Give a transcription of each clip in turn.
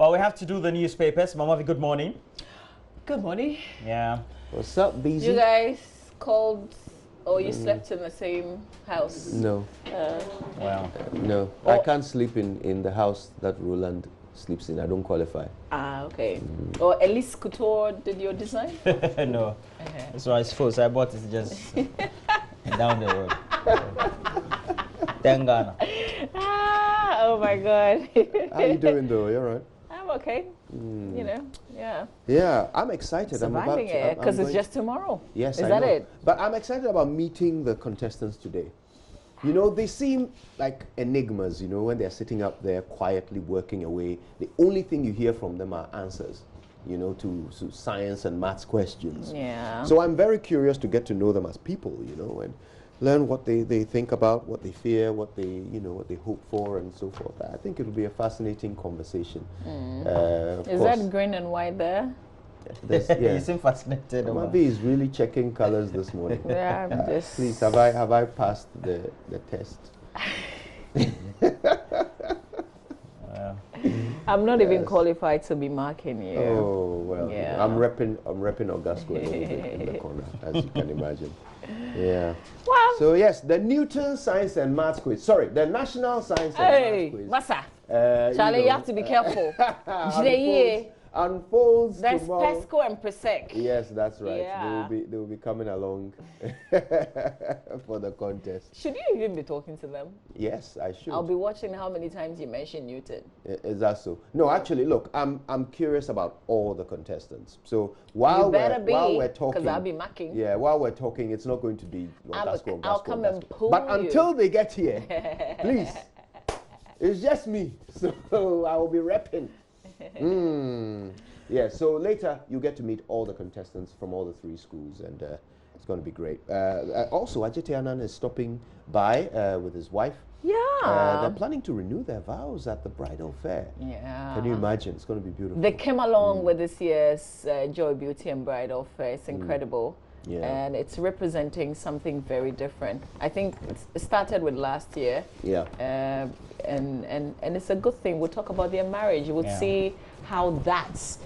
Well, we have to do the newspapers. Mama, good morning. Good morning. Yeah. What's up, BZ? You guys called or you slept in the same house? No. Well. No. I can't sleep in the house that Roland sleeps in. I don't qualify. Ah, okay. Or Elise Couture did your design? No. So I suppose I bought it just down the road. Thank Ghana. Ah, oh my God. How you doing though? You alright? I'm okay. You know, yeah. Yeah, I'm excited. Surviving it because it's just tomorrow. Yes, Is I that know. it? But I'm excited about meeting the contestants today. You know, they seem like enigmas, you know, when they're sitting up there quietly working away. The only thing you hear from them are answers, you know, to science and maths questions. Yeah. So I'm very curious to get to know them as people, you know, and learn what they think about, what they fear, what they, you know, what they hope for, and so forth. I think it will be a fascinating conversation. Is that green and white there? You seem fascinated. Mama B is really checking colors this morning. Yeah, I'm just... Please, have I passed the test? I'm not even qualified to be marking you. Oh well, Yeah. I'm repping Augusto in the corner, as you can imagine. Yeah. Well, So yes, the Newton Science and Maths quiz. Sorry, the National Science and hey, Maths quiz. Massa, Charlie, you have to be careful. unfolds There's tomorrow. Pesco and Presec. Yes, that's right. Yeah. They will be coming along for the contest. Should you even be talking to them? Yes, I should. I'll be watching how many times you mention Newton. Is that so? No, actually, look, I'm curious about all the contestants. So while we're talking, because I'll be marking. yeah, while we're talking, it's not going to be I'll come and pull But you. until they get here, please, it's just me. So I will be repping. Yeah. So later you get to meet all the contestants from all the three schools, and it's going to be great. Also, Ajite Anand is stopping by with his wife. Yeah. They're planning to renew their vows at the bridal fair. Yeah. Can you imagine? It's going to be beautiful. They came along with this year's Joy, Beauty and Bridal Fair. It's incredible. Yeah. And it's representing something very different. I think it started with last year. Yeah. And it's a good thing. We'll talk about their marriage. We'll see how that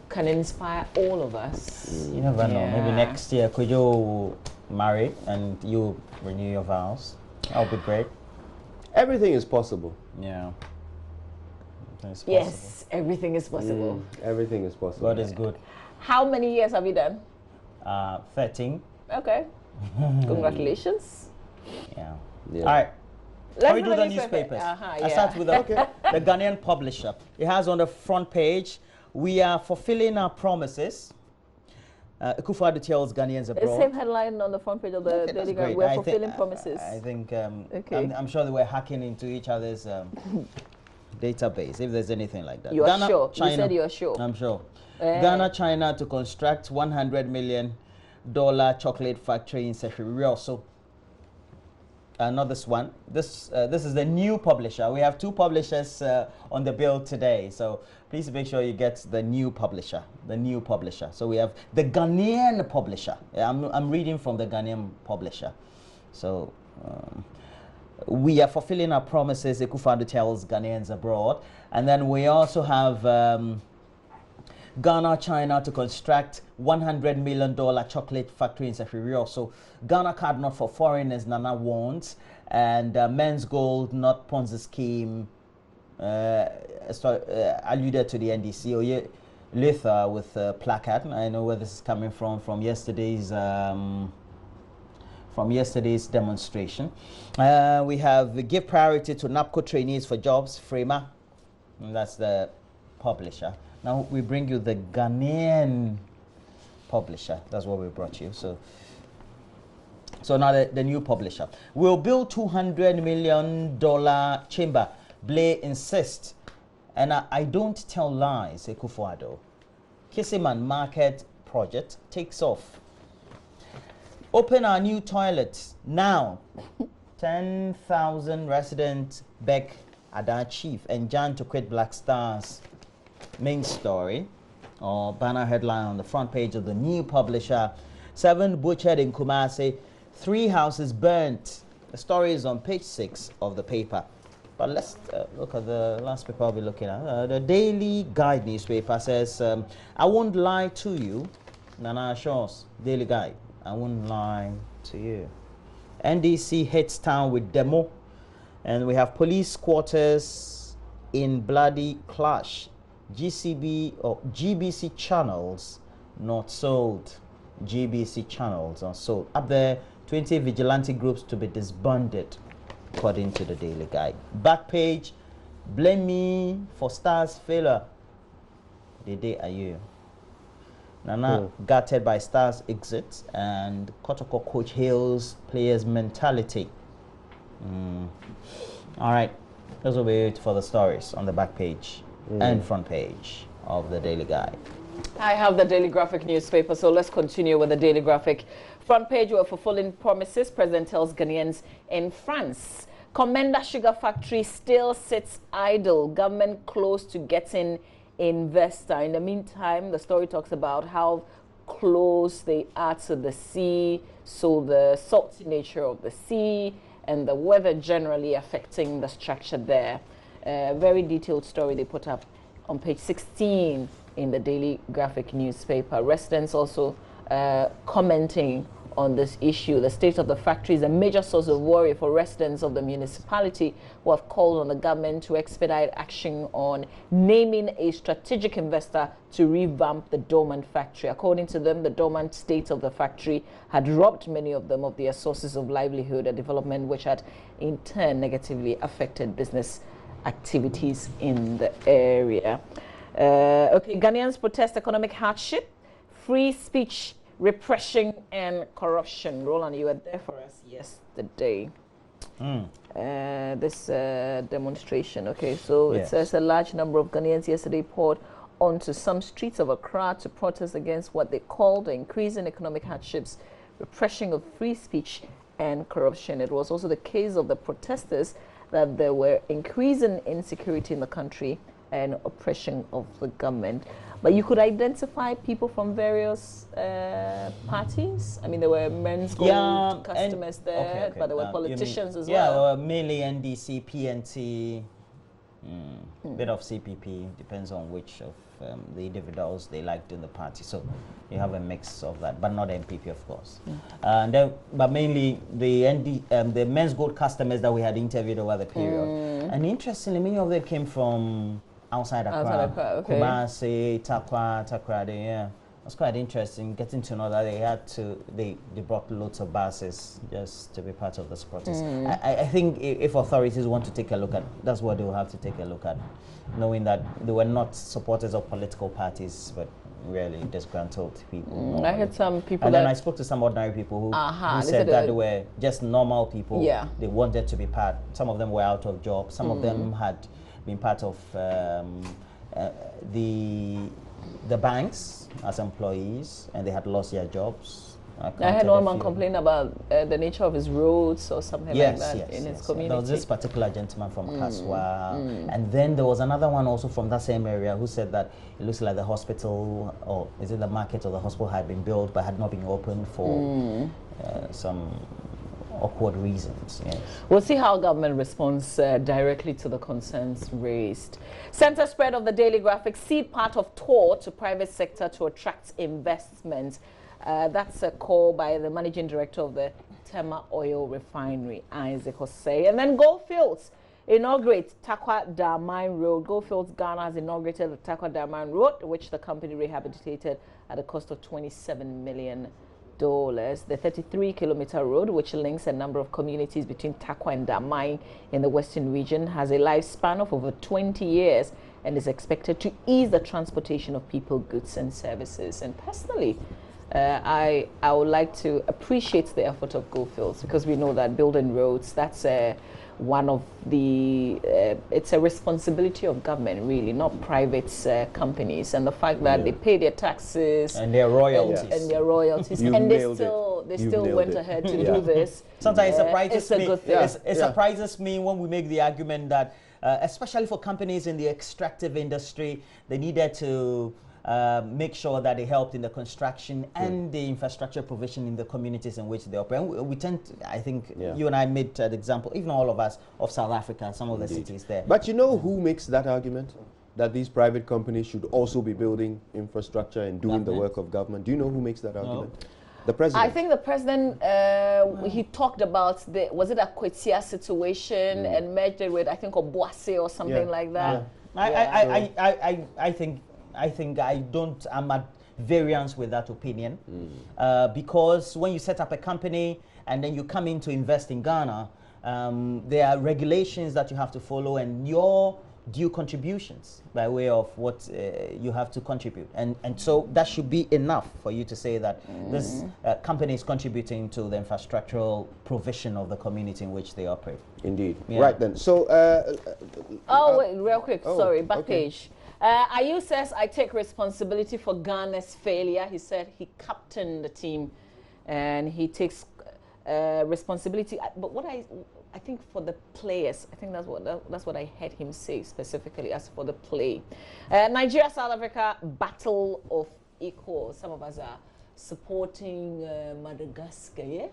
can inspire all of us. You never know. Yeah. Maybe next year, could you marry and you renew your vows? That would be great. Everything is possible. Yeah. It's possible. Yes, everything is possible. Everything is possible. God is good. How many years have you done? 13. Okay. Congratulations. Yeah. Yeah. All right. Let's We do the newspapers. I start with the Ghanaian publisher. It has on the front page, we are fulfilling our promises. Akufo-Addo tells Ghanaians The abroad. same headline on the front page of the Okay, that's Daily Guide. great. We're fulfilling promises. I think Okay. I'm sure they were hacking into each other's database, if there's anything like that. You are Ghana, sure? China, You said you are sure. I'm sure. Ghana, China to construct $100 million chocolate factory in Sefiri. So, not this one. This is the new publisher. We have two publishers on the bill today. So please make sure you get the new publisher. The new publisher. So we have the Ghanaian publisher. Yeah, I'm reading from the Ghanaian publisher. So we are fulfilling our promises. Akufo-Addo tells Ghanaians abroad, and then we also have. Ghana, China to construct $100 million chocolate factory in Sefiri. So Ghana card not for foreigners, Nana wants, and men's gold not Ponzi scheme alluded to the NDC. Or Luther with placard. I know where this is coming from yesterday's demonstration. We have give priority to NAPCO trainees for jobs, FREMA, and that's the publisher. Now we bring you the Ghanaian publisher. That's what we brought you. So now the new publisher. We'll build $200 million chamber. Blay insists. And I don't tell lies, Akufo-Addo. Kissiman Market project takes off. Open our new toilets now. 10,000 residents beg Adan Chief and Jan to quit Black Stars. Main story or banner headline on the front page of the new publisher. 7 butchered in Kumasi, 3 houses burnt. The story is on page 6 of the paper. But let's look at the last paper I'll be looking at. The Daily Guide newspaper says, I won't lie to you. Nana Shaw's Daily Guide. I won't lie to you. NDC hits town with demo. And we have police quarters in bloody clash. GCB or GBC channels not sold. GBC channels are sold. Up there, 20 vigilante groups to be disbanded, according to the Daily Guide. Back page, blame me for Stars failure. The day are you. Nana gutted by Stars exit, and Kotoko coach hails players' mentality. All right, those will be it for the stories on the back page and front page of the Daily Guide. I have the Daily Graphic newspaper, so let's continue with the Daily Graphic. Front page, were fulfilling promises. President tells Ghanaians in France. Commander Sugar Factory still sits idle. Government close to getting investor. In the meantime, the story talks about how close they are to the sea, so the salty nature of the sea and the weather generally affecting the structure there. Very detailed story they put up on page 16 in the Daily Graphic newspaper. Residents also commenting on this issue. The state of the factory is a major source of worry for residents of the municipality, who have called on the government to expedite action on naming a strategic investor to revamp the dormant factory. According to them, the dormant state of the factory had robbed many of them of their sources of livelihood and development, which had in turn negatively affected business activities in the area. Okay, Ghanaians protest economic hardship, free speech, repression and corruption. Roland, you were there for us yesterday. This demonstration. Okay, so it says a large number of Ghanaians yesterday poured onto some streets of Accra to protest against what they called the increasing economic hardships, repression of free speech and corruption. It was also the case of the protesters that there were increasing insecurity in the country and oppression of the government. But you could identify people from various parties. I mean, there were men's gold customers there, but there were politicians as well. Yeah, there were mainly NDC, PNT, bit of CPP, depends on which of the individuals they liked in the party. So you have a mix of that, but not MPP, of course. But mainly the men's gold customers that we had interviewed over the period. And interestingly, many of them came from outside Accra, Kumasi, Takrady, yeah. It was quite interesting getting to know that they brought loads of buses just to be part of this protest. I think if authorities want to take a look at, that's what they will have to take a look at, knowing that they were not supporters of political parties, but really disgruntled people. I had some people and then I spoke to some ordinary people who said that they were just normal people. Yeah. They wanted to be part. Some of them were out of jobs. Some of them had been part of the banks as employees, and they had lost their jobs. I had one man complain about the nature of his roads or something like that in his community. There was this particular gentleman from Kaswa, and then there was another one also from that same area who said that it looks like the hospital, or is it the market or the hospital, had been built but had not been opened for some awkward reasons. Yes. We'll see how government responds directly to the concerns raised. Center spread of the Daily Graphic, seed part of tour to private sector to attract investment. That's a call by the managing director of the Tema Oil Refinery, Isaac Osei. And then Goldfields inaugurate Takwa Darmine Road. Goldfields Ghana has inaugurated the Takwa Darmine Road, which the company rehabilitated at a cost of $27 million. The 33-kilometer road, which links a number of communities between Takwa and Damai in the western region, has a lifespan of over 20 years and is expected to ease the transportation of people, goods and services. And personally, I would like to appreciate the effort of Goldfields, because we know that building roads, that's one of the, it's a responsibility of government, really, not private companies. And the fact that they pay their taxes and their royalties, and they still went ahead to do this. Sometimes it surprises me. It's a good thing. It surprises me when we make the argument that, especially for companies in the extractive industry, they needed to make sure that they helped in the construction and the infrastructure provision in the communities in which they operate. And we tend to, I think, you and I made the example, even all of us, of South Africa, some of the cities there. But you know who makes that argument? That these private companies should also be building infrastructure and doing the work of government. Do you know who makes that argument? The president. I think the president, he talked about was it a Kwetia situation and merged it with, I think, Obuasi or something like that. I think I'm at variance with that opinion because when you set up a company and then you come in to invest in Ghana, there are regulations that you have to follow and your due contributions by way of what you have to contribute. And so that should be enough for you to say that this company is contributing to the infrastructural provision of the community in which they operate. Indeed. Right then. So... wait, real quick. Sorry, back page. Ayu says, I take responsibility for Ghana's failure. He said he captained the team and he takes responsibility. But what I think for the players, I think that's what I heard him say specifically as for the play. Nigeria, South Africa, battle of equals. Some of us are supporting Madagascar, yeah?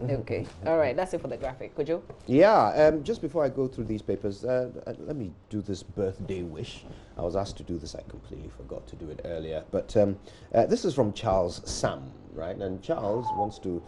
Okay, all right, that's it for the graphic. Could you? Yeah, just before I go through these papers, let me do this birthday wish. I was asked to do this, I completely forgot to do it earlier. But this is from Charles Sam, right? And Charles wants to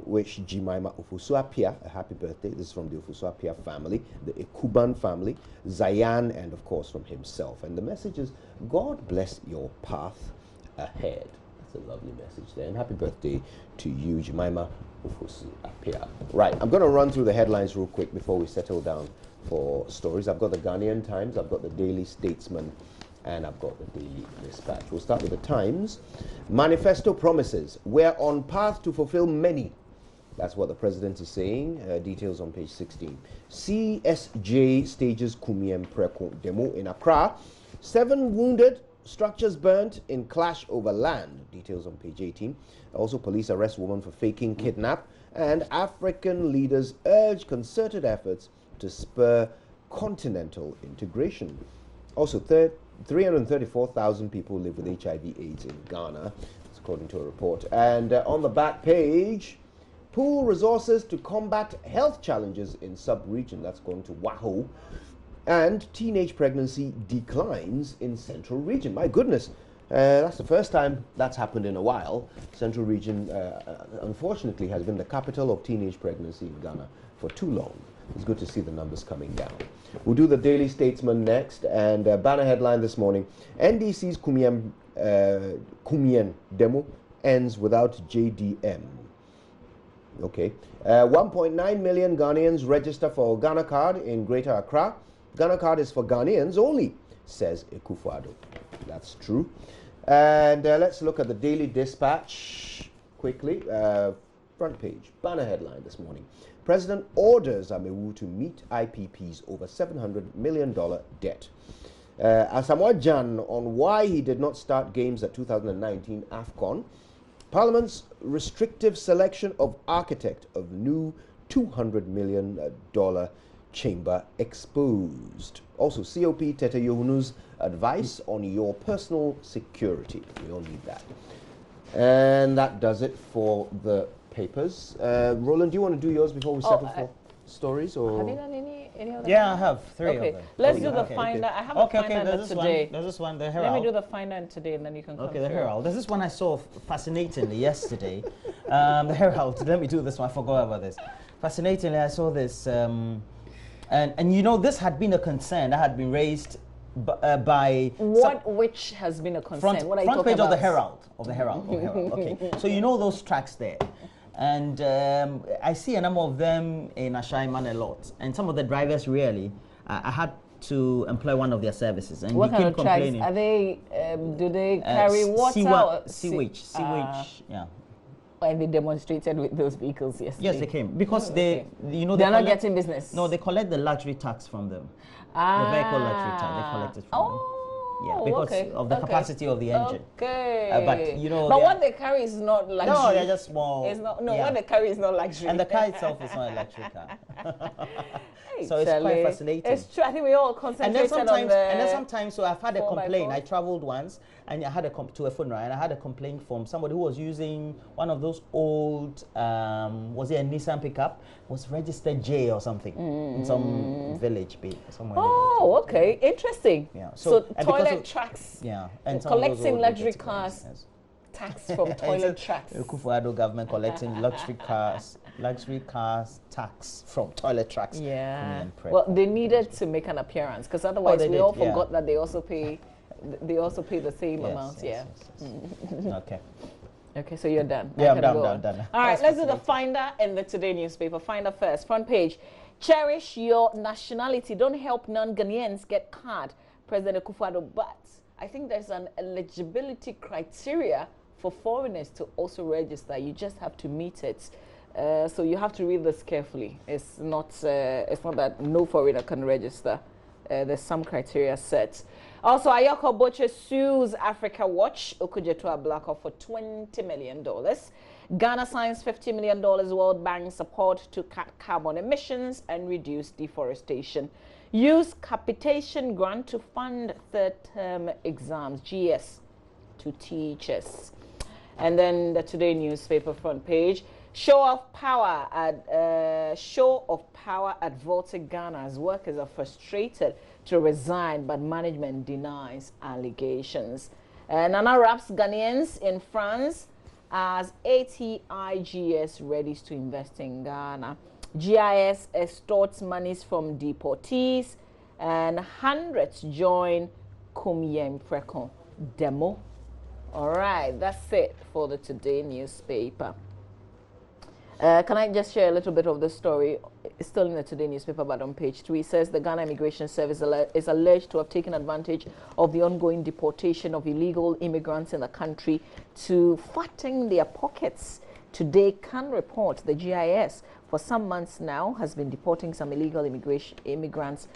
wish Jemima Ofosu-Appiah a happy birthday. This is from the Ofosu-Appiah family, the Ekuban family, Zayan, and of course from himself. And the message is, God bless your path ahead. That's a lovely message there. And happy birthday to you, Jemima Ofosu-Appiah. Right, I'm going to run through the headlines real quick before we settle down for stories. I've got the Ghanaian Times, I've got the Daily Statesman, and I've got the Daily Dispatch. We'll start with the Times. Manifesto promises, we're on path to fulfill many. That's what the president is saying. Details on page 16. CSJ stages Kumiem Preko demo in Accra. 7 wounded, structures burnt in clash over land. Details on page 18. Also, police arrest woman for faking kidnap. And African leaders urge concerted efforts to spur continental integration. Also, 334,000 people live with HIV/AIDS in Ghana, that's according to a report. And on the back page, pool resources to combat health challenges in sub-region. That's going to WAHO. And teenage pregnancy declines in Central Region. My goodness, that's the first time that's happened in a while. Central Region, unfortunately, has been the capital of teenage pregnancy in Ghana for too long. It's good to see the numbers coming down. We'll do the Daily Statesman next, and banner headline this morning, NDC's Kumien demo ends without JDM. Okay. 1.9 million Ghanaians register for Ghana Card in Greater Accra. Ghana Card is for Ghanaians only, says Akufo-Addo. That's true. And let's look at the Daily Dispatch quickly. Front page, banner headline this morning. President orders Amewu to meet IPP's over $700 million debt. Asamoah Gyan on why he did not start games at 2019 AFCON. Parliament's restrictive selection of architect of new $200 million chamber exposed. Also, COP Tete Yohunu's advice on your personal security. We all need that. And that does it for the papers. Roland, do you want to do yours before we settle for stories? Or? Have you done any other? Yeah, I have 3 of them. Let's do the finder. I have a finder today. There's this one, the Herald. Let me do the finder today, and then you can come the Herald. There's this one I saw fascinatingly yesterday. The Herald. Let me do this one. I forgot about this. Fascinatingly, I saw this, and you know, this had been a concern that had been raised by which has been a concern. What are you front talking page about? of the Herald. Okay, so you know those tracks there. And I see a number of them in Ashaiman a lot. And some of the drivers really, I had to employ one of their services. And what he kind kept of tracks? complaining. Are they, do they carry water? Sewage, yeah. And they demonstrated with those vehicles yesterday? Yes, they came. Because they, you know, they're not getting business? No, they collect the luxury tax from them. The vehicle luxury tax, they collect it from them. Yeah, because of the capacity of the engine. Okay. But you know, but what they carry is not luxury. No, they're just small. It's not. No, what they carry is not luxury. And the car itself is not a luxury car. Hey, so it's quite fascinating. It's true. I think we all concentrated on the. And then sometimes, so I've had a complaint. I traveled once and I had to a funeral, and I had a complaint from somebody who was using one of those old, was it a Nissan pickup? Was registered J or something in some village somewhere. Oh, okay, interesting. Yeah. So toilet tracks. Yeah, and collecting luxury cars. Yes. Tax from toilet tracks. Kufuor government collecting luxury cars tax from toilet tracks. Yeah. Well, they needed to make an appearance because otherwise we all forgot that they also pay. They also pay the same amount. Yes. Okay. Okay, so you're done. Yeah, I'm done. All right, let's do the Finder and the Today newspaper. Finder first. Front page. Cherish your nationality. Don't help non-Ghanaians get card. President Kufuor. But I think there's an eligibility criteria for foreigners to also register. You just have to meet it. So you have to read this carefully. It's not that no foreigner can register. There's some criteria set. Also, Ayoko Boche sues Africa Watch, Okujetua Blackoff, for $20 million. Ghana signs $50 million World Bank support to cut carbon emissions and reduce deforestation. Use capitation grant to fund third-term exams, GS, to teachers. And then the Today newspaper front page. Show of power at Volta Ghana as workers are frustrated to resign, but management denies allegations. Nana wraps Ghanaians in France as ATIGS readies to invest in Ghana. GIS extorts monies from deportees, and hundreds join Kumyem Prekon demo. All right, that's it for the Today newspaper. Can I just share a little bit of the story? It's still in the Today newspaper, but on page 3 it says the Ghana Immigration Service is alleged to have taken advantage of the ongoing deportation of illegal immigrants in the country to fatten their pockets. Today can report the GIS for some months now has been deporting some illegal immigrants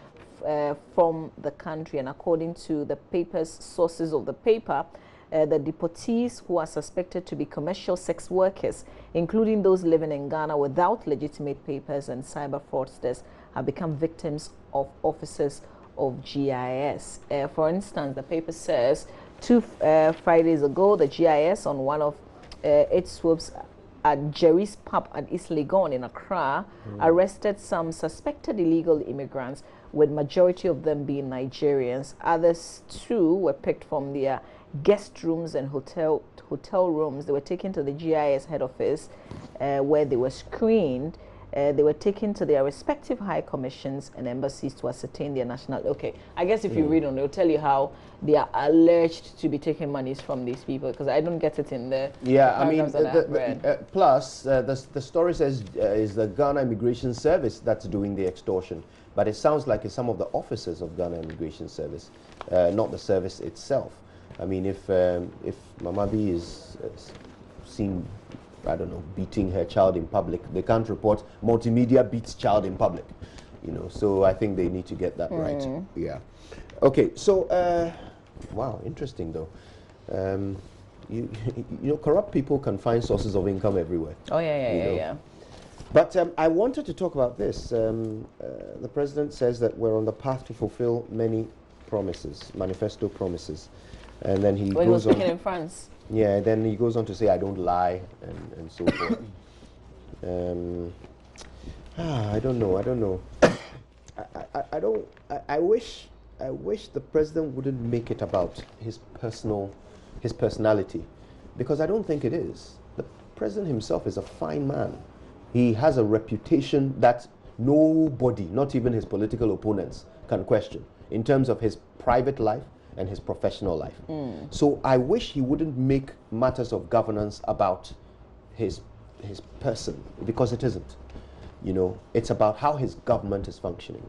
from the country, and according to the paper's sources of the paper, the deportees who are suspected to be commercial sex workers, including those living in Ghana without legitimate papers and cyber fraudsters, have become victims of officers of GIS. For instance, the paper says 2 Fridays ago, the GIS on one of its swoops at Jerry's Pub at East Legon in Accra arrested some suspected illegal immigrants, with majority of them being Nigerians. Others too were picked from their guest rooms and hotel rooms. They were taken to the GIS head office where they were screened. They were taken to their respective high commissions and embassies to ascertain their national. Okay, I guess if you read on, they'll tell you how they are alleged to be taking monies from these people, because I don't get it in the. Yeah, I mean, plus the story says is the Ghana Immigration Service that's doing the extortion, but it sounds like it's some of the officers of Ghana Immigration Service, not the service itself. I mean, if Mama B is seen, I don't know, beating her child in public, they can't report multimedia beats child in public, you know. So I think they need to get that right. Yeah. Okay. So, wow, interesting though. You know, corrupt people can find sources of income everywhere. Oh yeah. But I wanted to talk about this. The president says that we're on the path to fulfill many promises, manifesto promises. And then he goes he was speaking in France. Yeah, then he goes on to say, I don't lie, and so forth. I don't know. I wish the president wouldn't make it about his personality, because I don't think it is. The president himself is a fine man. He has a reputation that nobody, not even his political opponents, can question in terms of his private life and his professional life. So I wish he wouldn't make matters of governance about his person, because it isn't. You know, it's about how his government is functioning.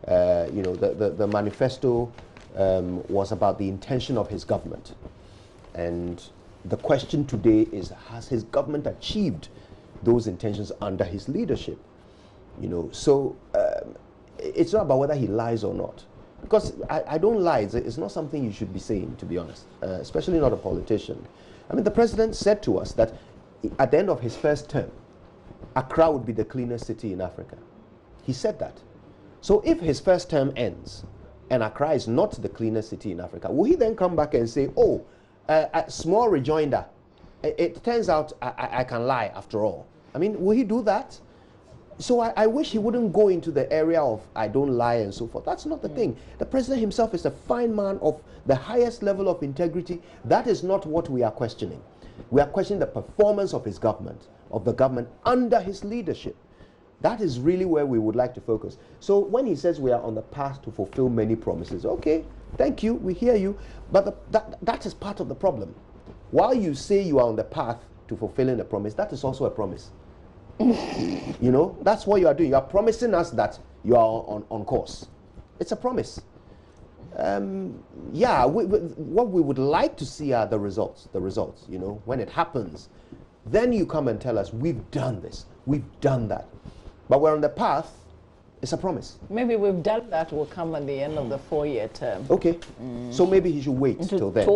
You know, the manifesto was about the intention of his government, and the question today is, has his government achieved those intentions under his leadership? You know, so it's not about whether he lies or not. because I don't lie, it's not something you should be saying, to be honest, especially not a politician. I mean, the president said to us that at the end of his first term, Accra would be the cleanest city in Africa. He said that. So if his first term ends and Accra is not the cleanest city in Africa, will he then come back and say, oh, a small rejoinder, it turns out I can lie after all? I mean, will he do that? So I wish he wouldn't go into the area of I don't lie and so forth. That's not the thing. The president himself is a fine man of the highest level of integrity. That is not what we are questioning. We are questioning the performance of his government, of the government under his leadership. That is really where we would like to focus. So when he says we are on the path to fulfill many promises, okay, thank you, we hear you, but that is part of the problem. While you say you are on the path to fulfilling a promise, that is also a promise. You know, that's what you are doing. You are promising us that you are on course. It's a promise. Yeah, what we would like to see are the results, you know, when it happens. Then you come and tell us, we've done this, we've done that. But we're on the path, it's a promise. Maybe we've done that will come at the end of the 4-year term. Okay, so maybe he should wait till then. No,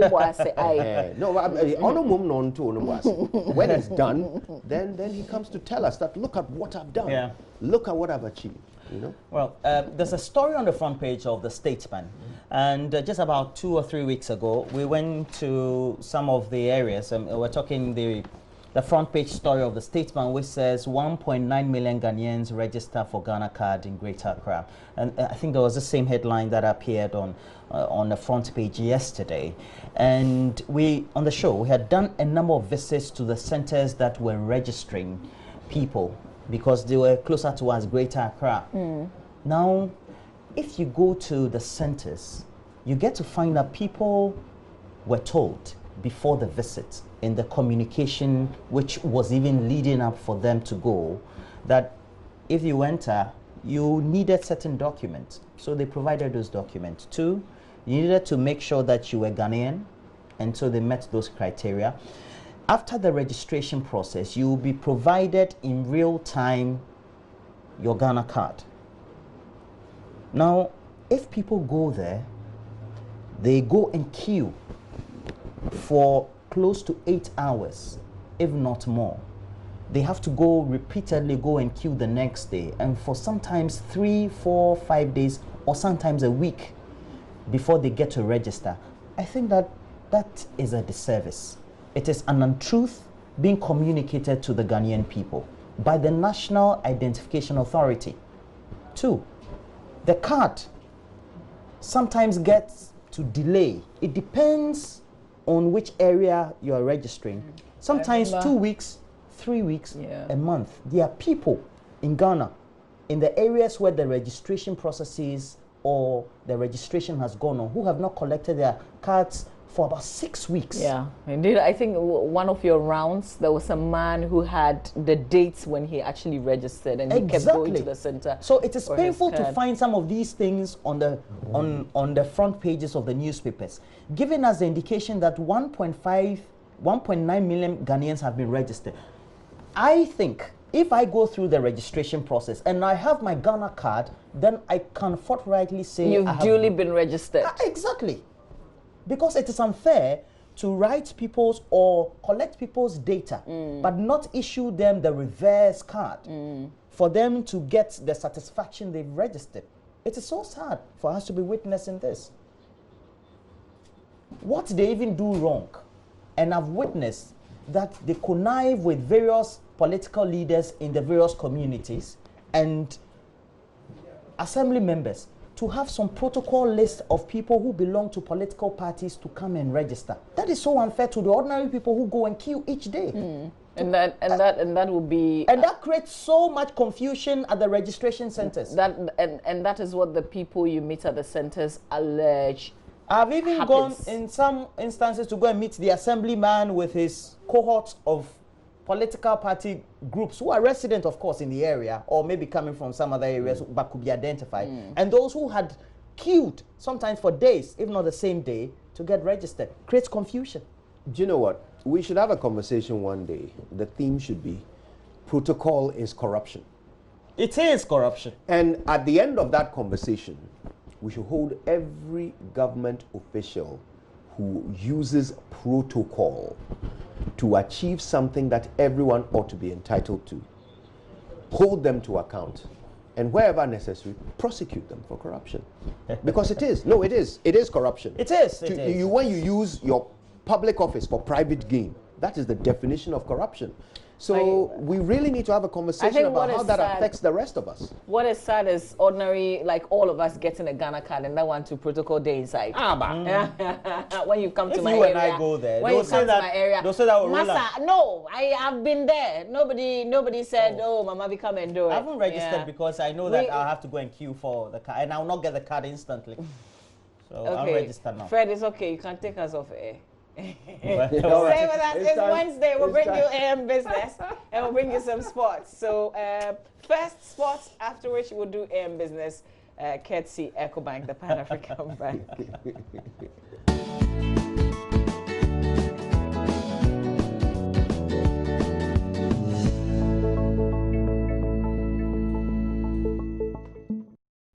when it's done, then he comes to tell us that look at what I've done. Yeah. Look at what I've achieved. You know? Well, there's a story on the front page of the Statesman, and just about 2 or 3 weeks ago, we went to some of the areas, and we're talking the front page story of the Statesman, which says 1.9 million Ghanaians register for Ghana card in Greater Accra. And I think there was the same headline that appeared on the front page yesterday. And we, on the show, we had done a number of visits to the centers that were registering people because they were closer towards Greater Accra. Now, if you go to the centers, you get to find that people were told before the visit, in the communication which was even leading up for them to go, that if you enter, you needed certain documents. So they provided those documents. 2, you needed to make sure that you were Ghanaian, and so they met those criteria. After the registration process, you will be provided in real time your Ghana card. Now, if people go there, they go and queue for close to 8 hours, if not more. They have to go repeatedly, go and queue the next day, and for sometimes 3, 4, 5 days, or sometimes a week before they get to register. I think that is a disservice. It is an untruth being communicated to the Ghanaian people by the National Identification Authority. 2, the card sometimes gets to delay. It depends on which area you are registering. Sometimes 2 weeks, 3 weeks, a month. There are people in Ghana, in the areas where the registration processes or the registration has gone on, who have not collected their cards for about 6 weeks. Yeah, indeed. I think one of your rounds, there was a man who had the dates when he actually registered, and he kept going to the center. So it is painful to find some of these things on the front pages of the newspapers, giving us the indication that 1.9 million Ghanaians have been registered. I think if I go through the registration process and I have my Ghana card, then I can forthrightly say you've duly been registered. Exactly. Because it is unfair to write people's or collect people's data, but not issue them the reverse card for them to get the satisfaction they've registered. It is so sad for us to be witnessing this. What they even do wrong, and I've witnessed that they connive with various political leaders in the various communities and assembly members to have some protocol list of people who belong to political parties to come and register. That is so unfair to the ordinary people who go and queue each day. And that will be that creates so much confusion at the registration centers. That is what the people you meet at the centers allege. I've even gone in some instances to go and meet the assemblyman with his cohort of political party groups who are resident, of course, in the area, or maybe coming from some other areas but could be identified. And those who had queued, sometimes for days, if not the same day, to get registered. Creates confusion. Do you know what? We should have a conversation one day. The theme should be, protocol is corruption. It is corruption. And at the end of that conversation, we should hold every government official who uses protocol to achieve something that everyone ought to be entitled to. Hold them to account. And wherever necessary, prosecute them for corruption. Because it is. No, it is. It is corruption. It is. It is. When you use your public office for private gain, that is the definition of corruption. So we really need to have a conversation about how that affects the rest of us. What is sad is ordinary, like all of us getting a Ghana card and that one to protocol day inside. When you come to my area. If you and I go there, when you come to my area. They'll say that will Masa, no, I have been there. Nobody said, oh, Mama, we come and do it. I haven't registered because I know that I'll have to go and queue for the card and I'll not get the card instantly. So I'll register now. Fred, it's okay. You can take us off air. Stay with us. It's Wednesday. We'll bring you AM business and we'll bring you some sports. So first sports, after which we'll do AM business. Courtesy EcoBank, the Pan-African Bank.